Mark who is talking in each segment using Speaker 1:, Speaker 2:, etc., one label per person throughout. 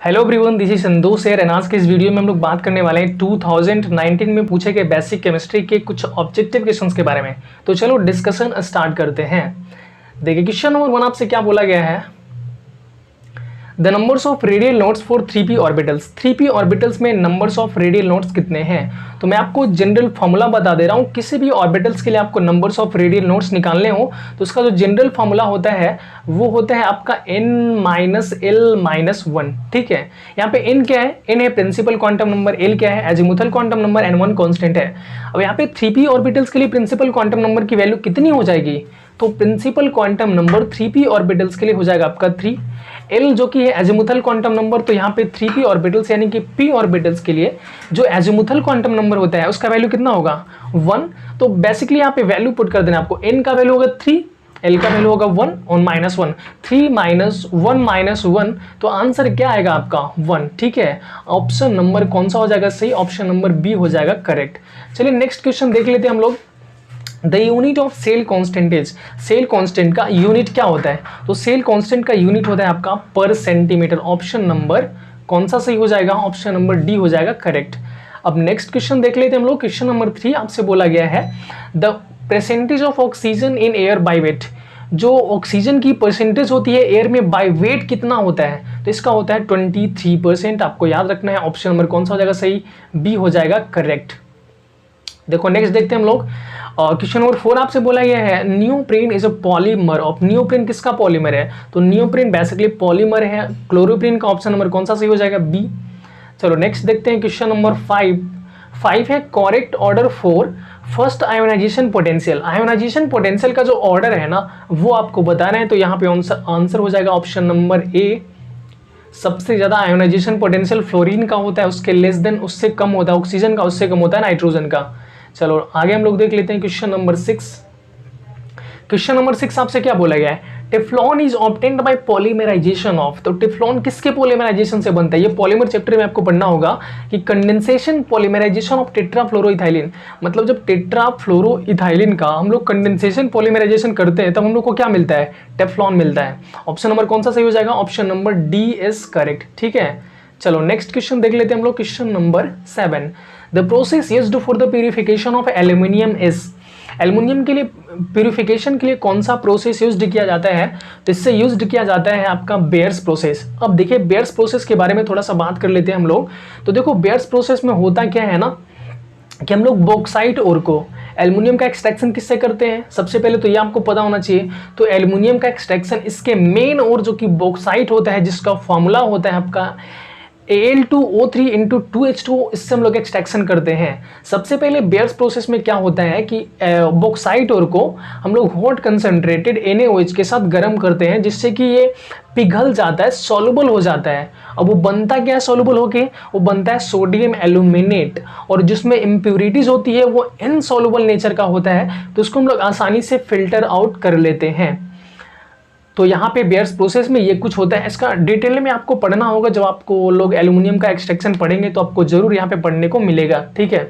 Speaker 1: Hello everyone, this is Santosh and आज के इस वीडियो में हम लोग बात करने वाले हैं 2019 में पूछे गए बेसिक केमिस्ट्री के कुछ ऑब्जेक्टिव क्वेश्चंस के बारे में। तो चलो डिस्कशन स्टार्ट करते हैं। देखिए क्वेश्चन नंबर 1 आपसे क्या बोला गया है, the numbers of radial nodes for 3p orbitals. 3p orbitals में नंबर्स ऑफ रेडियल नोड्स कितने हैं। तो मैं आपको जनरल फॉर्मूला बता दे रहा हूँ, किसी भी ऑर्बिटल्स के लिए आपको नंबर्स ऑफ रेडियल नोड्स निकालने हो तो उसका जो जनरल फॉर्मूला होता है वो होता है आपका n-l-1। ठीक है, यहाँ पे n क्या है, n है प्रिंसिपल क्वांटम नंबर, l क्या है azimuthal quantum number, n1 constant है। अब यहाँ पे 3p ऑर्बिटल्स के लिए प्रिंसिपल क्वांटम नंबर की वैल्यू कितनी हो जाएगी, तो principal quantum number 3p orbitals के लिए हो जाएगा आपका 3, l जो कि है एजीमुथल क्वांटम नंबर, तो यहाँ पे 3p ऑर्बिटल्स यानी कि p ऑर्बिटल्स के लिए जो एजीमुथल क्वांटम नंबर होता है उसका वैल्यू कितना होगा 1। तो बेसिकली यहाँ पे वैल्यू पुट कर देना आपको, n का वैल्यू होगा 3, l का वैल्यू होगा 1 और -1, 3 -1 -1, तो आंसर क्या आएगा आपका 1। ठीक है, ऑप्शन नंबर कौन सा हो जाएगा सही, ऑप्शन नंबर बी हो जाएगा करेक्ट। चलिए नेक्स्ट क्वेश्चन देख लेते हैं हम लोग। The unit of cell constant, cell constant का यूनिट क्या होता है, तो सेल कॉन्स्टेंट का यूनिट होता है आपका पर सेंटीमीटर। ऑप्शन नंबर कौन सा सही हो जाएगा, ऑप्शन नंबर डी हो जाएगा करेक्ट। अब नेक्स्ट क्वेश्चन देख लेते हैं हम लोग। क्वेश्चन नंबर 3 आपसे बोला गया है the percentage of oxygen in air by weight. जो ऑक्सीजन की परसेंटेज होती है एयर में बाय वेट कितना होता है, तो इसका होता है 23%। आपको याद रखना है, ऑप्शन नंबर कौन सा हो जाएगा सही, बी हो जाएगा करेक्ट। देखो नेक्स्ट देखते हैं हम लोग। क्वेश्चन नंबर 4 आपसे बोला गया है neoprene is a polymer of. Neoprene किसका पॉलीमर है, तो नियोप्रीन बेसिकली पॉलीमर है क्लोरोप्रीन का। ऑप्शन नंबर कौन सा सही हो जाएगा, बी। चलो नेक्स्ट देखते हैं क्वेश्चन नंबर 5 है correct order for first ionization potential. Ionization potential का जो ऑर्डर है ना वो आपको बताना है, तो यहाँ पे आंसर हो जाएगा ऑप्शन नंबर ए। सबसे ज्यादा आयोनाइजेशन पोटेंशियल फ्लोरीन का होता है, उसके लेस देन उससे कम होता है ऑक्सीजन का, उससे कम होता है नाइट्रोजन का। चलो आगे हम लोग देख लेते हैं क्वेश्चन नंबर 6। क्वेश्चन नंबर 6 आपसे क्या बोला गया है, Teflon is obtained by polymerisation of. तो टेफ्लॉन किसके पॉलीमराइजेशन से बनता है, ये पॉलीमर चैप्टर में आपको पढ़ना होगा कि कंडेंसेशन पॉलीमराइजेशन ऑफ टेट्राफ्लोरोइथाइलिन। मतलब जब टेट्राफ्लोरोइथाइलिन का हम लोग कंडेंसेशन पॉलीमराइजेशन करते हैं तब हम लोग को क्या मिलता है, टेफ्लॉन मिलता है। ऑप्शन नंबर कौन सा सही हो जाएगा, option number D is correct. ठीक है, चलो नेक्स्ट क्वेश्चन देख लेते हैं हम लोग। Question number 7, the process used for the purification of aluminium is. Aluminium के लिए प्यूरिफिकेशन के लिए कौन सा प्रोसेस यूज्ड किया जाता है, तो इससे यूज्ड किया जाता है आपका बेयर्स प्रोसेस। अब देखिए बेयर्स प्रोसेस के बारे में थोड़ा सा बात कर लेते हैं हम लोग। तो देखो बेयर्स प्रोसेस में होता क्या है ना कि हम लोग बॉक्साइट ओर को एल्युमिनियम का एक्सट्रैक्शन किससे करते हैं, सबसे पहले तो ये आपको पता होना चाहिए। तो एल्युमिनियम का एक्सट्रैक्शन इसके मेन ओर जो कि बॉक्साइट होता है जिसका फॉर्मूला होता है आपका Al2O3 × 2H2O, इससे हम लोग एक्सट्रैक्शन करते हैं। सबसे पहले बेयर्स प्रोसेस में क्या होता है कि बॉक्साइट ओर को हम लोग हॉट कंसंट्रेटेड NaOH के साथ गर्म करते हैं जिससे कि ये पिघल जाता है, सॉल्युबल हो जाता है। अब वो बनता क्या है सॉल्युबल होके, वो बनता है सोडियम एल्यूमिनेट, और जिसमें इम्प्योरिटीज होती है वो इनसॉल्युबल नेचर का होता है, तो उसको हम लोग आसानी से फिल्टर आउट कर लेते हैं। तो यहाँ पे बेयर्स प्रोसेस में ये कुछ होता है, इसका डिटेल में आपको पढ़ना होगा। जब आपको लोग एल्युमिनियम का एक्सट्रैक्शन पढ़ेंगे तो आपको जरूर यहाँ पे पढ़ने को मिलेगा। ठीक है,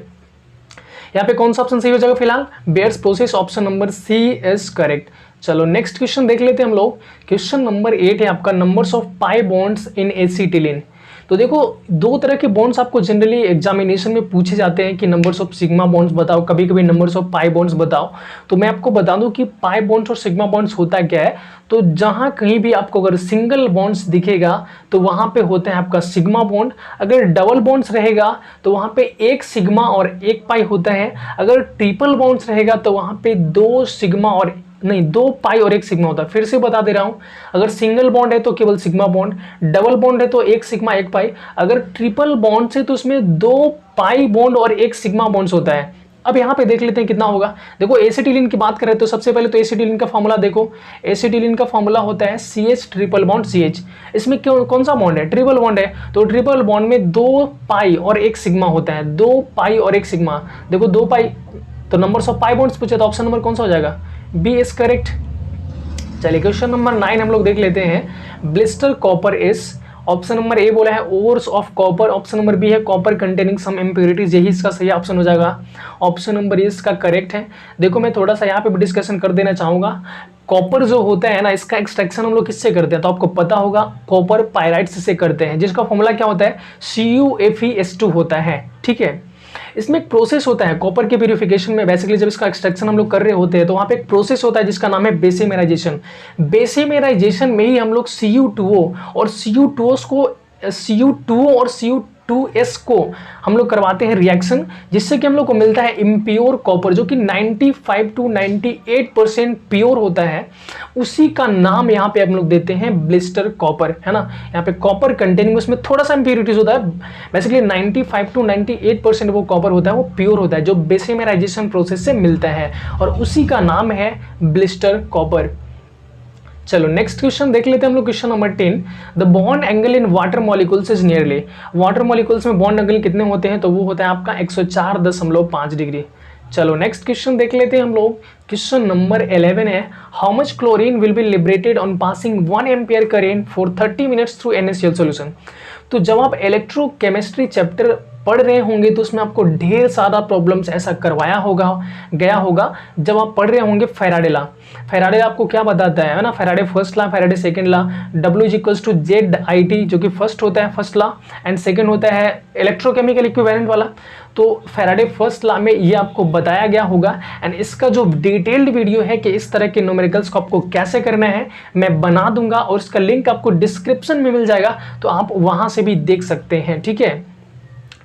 Speaker 1: यहाँ पे कौन सा ऑप्शन सही हो जाएगा फिलहाल, Bayer's process, option number C is correct. चलो नेक्स्ट क्वेश्चन देख लेते हैं हम लोग। क्वेश्चन नंबर 8 है आपका numbers of pi bonds in acetylene. तो देखो दो तरह के बॉन्ड्स आपको जनरली एग्जामिनेशन में पूछे जाते हैं कि नंबर्स ऑफ सिग्मा बॉन्ड्स बताओ, कभी कभी नंबर्स ऑफ पाई बॉन्ड्स बताओ। तो मैं आपको बता दूं कि पाई बॉन्ड्स और सिग्मा बॉन्ड्स होता क्या है, तो जहां कहीं भी आपको अगर सिंगल बॉन्ड्स दिखेगा तो वहां पे होता है आपका सिग्मा बॉन्ड। अगर डबल बॉन्ड्स रहेगा तो वहां पे एक सिग्मा और एक पाई होता है। अगर ट्रिपल बॉन्ड्स रहेगा तो वहां पे दो पाई और एक सिग्मा होता है। फिर से बता दे रहा हूं, अगर सिंगल बॉन्ड है तो केवल सिग्मा बॉन्ड, डबल बॉन्ड है तो एक सिग्मा एक पाई, अगर ट्रिपल बॉन्ड है तो उसमें 2 पाई बॉन्ड और एक सिग्मा बॉन्ड्स होता है। अब यहाँ पे देख लेते हैं कितना होगा। देखो एसिटिलीन की बात करें तो सबसे पहले तो एसिटिलीन का फॉर्मूला देखो। एसिटिलीन का फॉर्मूला होता है CH ट्रिपल बॉन्ड CH। इसमें कौन सा बॉन्ड है, ट्रिपल बॉन्ड है, तो ट्रिपल बॉन्ड में 2 पाई और एक सिग्मा होता है, 2 पाई और एक सिग्मा। देखो 2 पाई, तो नंबर्स ऑफ पाई बॉन्ड्स पूछे तो ऑप्शन नंबर कौन सा हो जाएगा, बी इज करेक्ट। चलिए क्वेश्चन नंबर 9 हम लोग देख लेते हैं। Blister copper is option number A बोला है ores of copper, option number B है कॉपर कंटेनिंग सम इम्प्योरिटीज, यही इसका सही ऑप्शन हो जाएगा। ऑप्शन नंबर ए इसका करेक्ट है। देखो मैं थोड़ा सा यहाँ पे भी डिस्कशन कर देना चाहूँगा, कॉपर जो होता है ना, इसका एक्सट्रैक्शन हम लोग किससे करते हैं, तो आपको पता होगा कॉपर पायराइट्स से करते हैं, जिसका फॉर्मूला क्या होता है CuFeS2 होता है। ठीक है, इसमें एक प्रोसेस होता है कॉपर के प्यूरिफिकेशन में, बेसिकली जब इसका एक्सट्रैक्शन हम लोग कर रहे होते हैं तो वहाँ पे एक प्रोसेस होता है जिसका नाम है बेसेमेराइजेशन। बेसेमेराइजेशन में ही हम लोग Cu2O और Cu2S को हम लोग करवाते हैं रिएक्शन, जिससे कि हम लोग को मिलता है इम्प्योर कॉपर, जो कि 95 to 98% प्योर होता है। उसी का नाम यहाँ पे हम लोग देते हैं ब्लिस्टर कॉपर, है ना। यहाँ पे कॉपर कंटेनिंग, उसमें थोड़ा सा इम्प्योरिटीज होता है, बेसिकली 95 to 98% वो कॉपर होता है, वो प्योर होता है, जो बेसेमेराइजेशन प्रोसेस से मिलता है, और उसी का नाम है ब्लिस्टर कॉपर। चलो नेक्स्ट क्वेश्चन देख लेते हैं हम लोग, question number 10। The bond angle in water molecules is nearly, water molecules में बॉन्ड एंगल कितने होते हैं, तो वो होता है आपका 104.5 डिग्री। चलो नेक्स्ट क्वेश्चन देख लेते हैं हम लोग, क्वेश्चन नंबर 11 है how much chlorine will be liberated on passing 1 ampere current for 30 minutes through NaCl solution. तो जब आप इलेक्ट्रोकेमिस्ट्री चैप्टर पढ़ रहे होंगे तो उसमें आपको ढेर सारा प्रॉब्लम्स ऐसा करवाया होगा जब आप पढ़ रहे होंगे फैराडे लॉ। फैराडे आपको क्या बताता है ना, Faraday first law, Faraday second law, W equals to ZIT, जो कि फर्स्ट होता है फर्स्ट लॉ, एंड सेकंड होता है इलेक्ट्रोकेमिकल इक्विवेलेंट वाला। तो फैराडे फर्स्ट लॉ में ये आपको बताया गया होगा, एंड इसका जो डिटेल्ड वीडियो है कि इस तरह के न्यूमेरिकल्स को आपको कैसे करना है मैं बना दूंगा, और इसका लिंक आपको डिस्क्रिप्शन में मिल जाएगा, तो आप वहां से भी देख सकते हैं। ठीक है,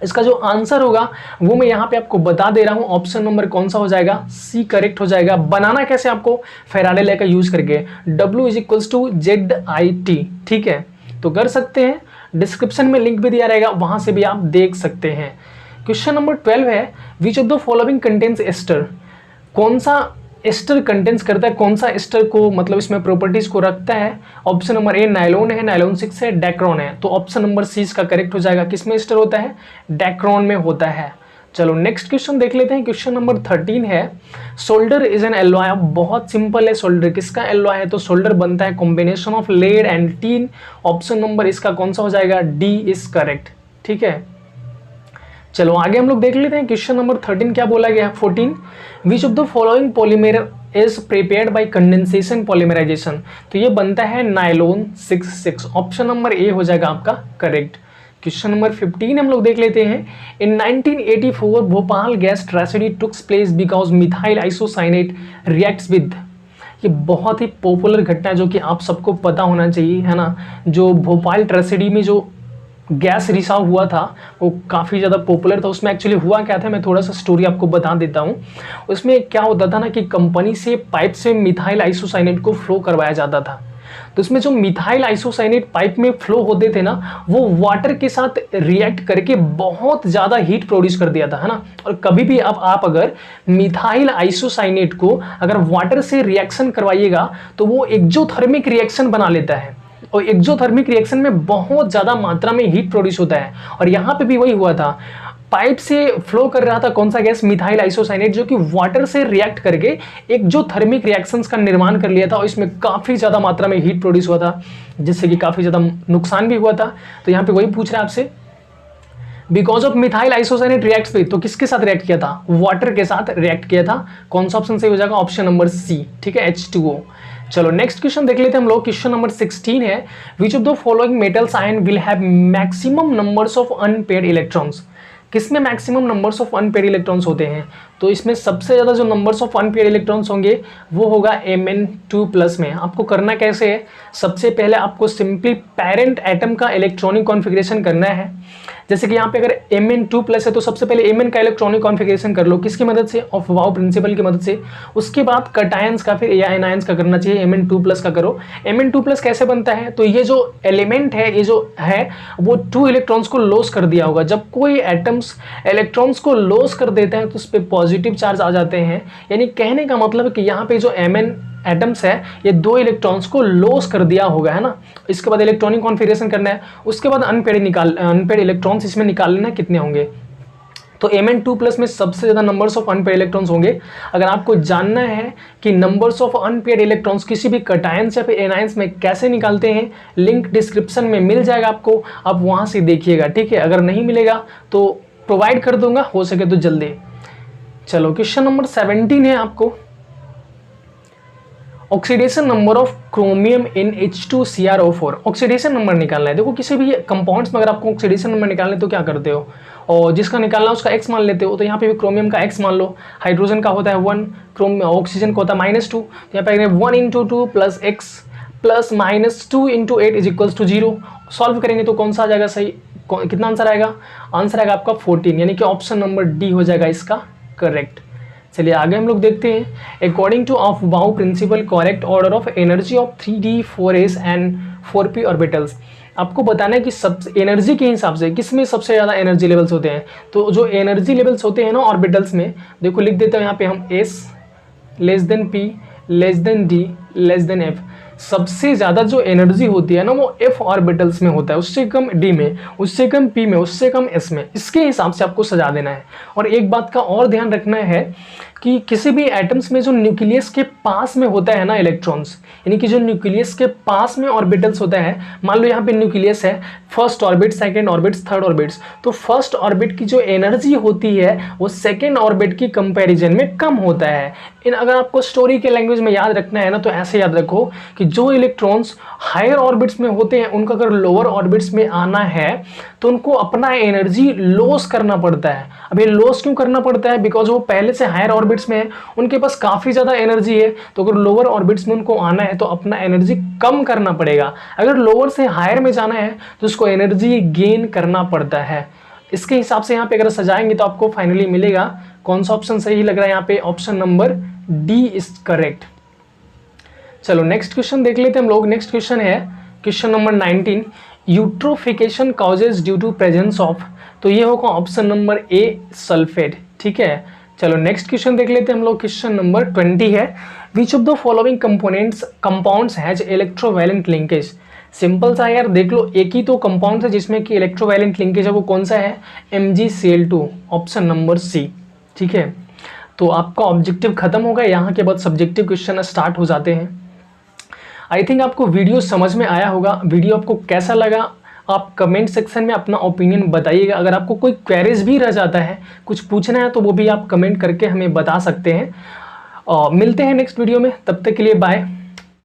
Speaker 1: इसका जो आंसर होगा वो मैं यहाँ पे आपको बता दे रहा हूँ, ऑप्शन नंबर कौन सा हो जाएगा, सी करेक्ट हो जाएगा। बनाना कैसे आपको, फैराडे लॉ का यूज करके, W इक्वल्स टू ZIT। ठीक है, तो कर सकते हैं, डिस्क्रिप्शन में लिंक भी दिया रहेगा, वहां से भी आप देख सकते हैं। क्वेश्चन नंबर 12 है which of the following contains ester, कौन सा एस्टर कंटेंस करता है, कौन सा एस्टर को मतलब इसमें प्रॉपर्टीज को रखता है। ऑप्शन नंबर ए नायलॉन है, नायलॉन 6 है, डेक्रॉन है, तो ऑप्शन नंबर सी इसका करेक्ट हो जाएगा। किसमें एस्टर होता है, डेक्रॉन में होता है। चलो नेक्स्ट क्वेश्चन देख लेते हैं, क्वेश्चन नंबर 13 है सोल्डर इज एन एलॉय, बहुत सिंपल है, सोल्डर किसका एलॉय है, तो सोल्डर बनता है combination of lead and tin. Option number इसका कौन सा हो जाएगा, डी इज करेक्ट। ठीक है, चलो आगे हम लोग देख लेते हैं, क्वेश्चन नंबर 13 क्या बोला गया है, 14 which of the following polymer is prepared by condensation polymerisation, तो ये बनता है नायलॉन 6। ऑप्शन नंबर ए हो जाएगा आपका करेक्ट। क्वेश्चन नंबर 15 हम लोग देख लेते हैं, इन 1984 Bhopal gas tragedy takes place because methyl isocyanate reacts with, ये बहुत ही पॉपुलर घटना है जो कि आप सबको पता होना चाहिए, है ना। जो भोपाल ट्रेजेडी में जो गैस रिसाव हुआ था वो काफ़ी ज़्यादा पॉपुलर था। उसमें एक्चुअली हुआ क्या था, मैं थोड़ा सा स्टोरी आपको बता देता हूँ। उसमें क्या होता था ना कि कंपनी से पाइप से मिथाइल आइसोसाइनेट को फ्लो करवाया जाता था, तो उसमें जो मिथाइल आइसोसाइनेट पाइप में फ्लो होते थे ना, वो वाटर के साथ रिएक्ट करके बहुत ज़्यादा हीट प्रोड्यूस कर दिया था, है ना। और कभी भी आप अगर मिथाइल आइसोसाइनेट को अगर वाटर से रिएक्शन करवाइएगा तो वो एक्जोथर्मिक रिएक्शन बना लेता है, और एक्जोथर्मिक रिएक्शन में बहुत ज़्यादा मात्रा में हीट प्रोड्यूस होता है। और यहाँ पे भी वही हुआ था, पाइप से फ्लो कर रहा था कौन सा गैस, मिथाइल आइसोसाइनेट, जो कि वाटर से रिएक्ट करके एक्जोथर्मिक रिएक्शंस का निर्माण कर लिया था, और इसमें काफ़ी ज़्यादा मात्रा में हीट प्रोड्यूस हुआ था, जिससे कि काफ़ी ज़्यादा नुकसान भी हुआ था। तो यहाँ पे वही पूछ रहा है आपसे, because of methyl isocyanate reacts with, तो किसके साथ रिएक्ट किया था, वाटर के साथ रिएक्ट किया था। कौन सा ऑप्शन सही हो जाएगा, ऑप्शन नंबर सी। ठीक है, H2O। चलो नेक्स्ट क्वेश्चन देख लेते हैं हम लोग, क्वेश्चन नंबर 16 है which of the following metals ion will have maximum numbers of unpaired electrons, किसमें maximum numbers of unpaired electrons होते हैं, तो इसमें सबसे ज़्यादा जो नंबर्स ऑफ अनपेयर्ड इलेक्ट्रॉन्स होंगे वो होगा Mn2+ में। आपको करना कैसे है, सबसे पहले आपको सिंपली पेरेंट एटम का इलेक्ट्रॉनिक कॉन्फ़िगरेशन करना है। जैसे कि यहाँ पे अगर Mn2+ है तो सबसे पहले Mn का इलेक्ट्रॉनिक कॉन्फ़िगरेशन कर लो, किसकी मदद से, ऑफ वाउ प्रिंसिपल की मदद से। उसके बाद कटायंस का फिर एनायंस का करना चाहिए, Mn2+ का करो। Mn2+ कैसे बनता है, तो ये जो एलिमेंट है, ये जो है वो 2 इलेक्ट्रॉन्स को लॉस कर दिया होगा। जब कोई एटम्स इलेक्ट्रॉन्स को लॉस कर देता है तो उस पर पॉजिटिव चार्ज आ जाते हैं, यानी कहने का मतलब है कि यहाँ पे जो Mn एटम्स है ये 2 इलेक्ट्रॉन्स को लॉस कर दिया होगा, है ना। इसके बाद इलेक्ट्रॉनिक कॉन्फ़िगरेशन करना है, उसके बाद अनपेयर्ड इलेक्ट्रॉन्स इसमें निकाल लेना कितने होंगे। तो Mn2+ में सबसे ज़्यादा नंबर्स ऑफ अनपेयर्ड इलेक्ट्रॉन्स होंगे। अगर आपको जानना है कि नंबर्स ऑफ अनपेयर्ड इलेक्ट्रॉन्स किसी भी कटायंस या फिर एनायंस में कैसे निकालते हैं, लिंक डिस्क्रिप्शन में मिल जाएगा आपको, आप वहाँ से देखिएगा, ठीक है। अगर नहीं मिलेगा तो प्रोवाइड कर दूंगा, हो सके तो जल्दी। चलो क्वेश्चन नंबर 17 है आपको, oxidation number of chromium in H2CrO4। Oxidation number निकालना है। देखो किसी भी कंपाउंड्स में अगर आपको ऑक्सीडेशन नंबर निकालना है तो क्या करते हो, और जिसका निकालना है उसका x मान लेते हो। तो यहाँ पे भी क्रोमियम का x मान लो, हाइड्रोजन का होता है 1, ऑक्सीजन का होता है -2। तो यहाँ पे 1 × 2 + x प्लस -2 × 8 = 0। सॉल्व करेंगे तो कौन सा आ जाएगा सही, कितना आंसर आएगा, आंसर आएगा आपका 14, यानी कि ऑप्शन नंबर डी हो जाएगा इसका करेक्ट। चलिए आगे हम लोग देखते हैं। According to Aufbau principle correct order of energy of 3d 4s and 4p orbitals. आपको बताना है कि सब एनर्जी के हिसाब से किसमें सबसे ज़्यादा एनर्जी लेवल्स होते हैं। तो जो एनर्जी लेवल्स होते हैं ना ऑर्बिटल्स में, देखो लिख देते हैं यहाँ पे हम s p d f। सबसे ज़्यादा जो एनर्जी होती है ना वो f ऑर्बिटल्स में होता है, उससे कम d में, उससे कम p में, उससे कम s में। इसके हिसाब से आपको सजा देना है। और एक बात का और ध्यान रखना है कि किसी भी एटम्स में जो न्यूक्लियस के पास में होता है ना इलेक्ट्रॉन्स, यानी कि जो न्यूक्लियस के पास में ऑर्बिटल्स होता है, मान लो यहाँ पे न्यूक्लियस है, first orbit, second orbits, third orbits, तो फर्स्ट ऑर्बिट की जो एनर्जी होती है वो सेकंड ऑर्बिट की कंपैरिजन में कम होता है। अगर आपको स्टोरी के लैंग्वेज में याद रखना है ना तो ऐसे याद रखो कि जो इलेक्ट्रॉन्स हायर ऑर्बिट्स में होते हैं उनको अगर लोअर ऑर्बिट्स में आना है तो उनको अपना एनर्जी लॉस करना पड़ता है। अब ये लॉस क्यों करना पड़ता है, बिकॉज वो पहले से हायर ऑर्बिट्स में है, उनके पास काफ़ी ज़्यादा एनर्जी है, तो अगर लोअर ऑर्बिट्स में उनको आना है तो अपना एनर्जी कम करना पड़ेगा। अगर लोअर से हायर में जाना है तो उसको एनर्जी गेन करना पड़ता है। इसके हिसाब से यहाँ पे अगर सजाएंगे तो आपको फाइनली मिलेगा कौन सा ऑप्शन सही लग रहा है, यहाँ पे option number D is correct. चलो नेक्स्ट क्वेश्चन देख लेते हैं हम लोग। नेक्स्ट क्वेश्चन है question number 19, eutrophication causes due to presence of, तो ये होगा ऑप्शन नंबर ए सल्फेट, ठीक है। चलो नेक्स्ट क्वेश्चन देख लेते हैं हम लोग। क्वेश्चन नंबर 20 है, which of the following compounds has electrovalent linkage. Simple सा यार, देख लो एक ही तो कंपाउंड है जिसमें कि इलेक्ट्रोवैलेंट लिंकेज है, वो कौन सा है, MgCl2, ऑप्शन नंबर सी, ठीक है। तो आपका ऑब्जेक्टिव खत्म होगा, यहाँ के बाद सब्जेक्टिव क्वेश्चन स्टार्ट हो जाते हैं। आई थिंक आपको वीडियो समझ में आया होगा। वीडियो आपको कैसा लगा आप कमेंट सेक्शन में अपना ओपिनियन बताइएगा। अगर आपको कोई क्वेरीज भी रह जाता है, कुछ पूछना है, तो वो भी आप कमेंट करके हमें बता सकते हैं। मिलते हैं नेक्स्ट वीडियो में, तब तक के लिए बाय।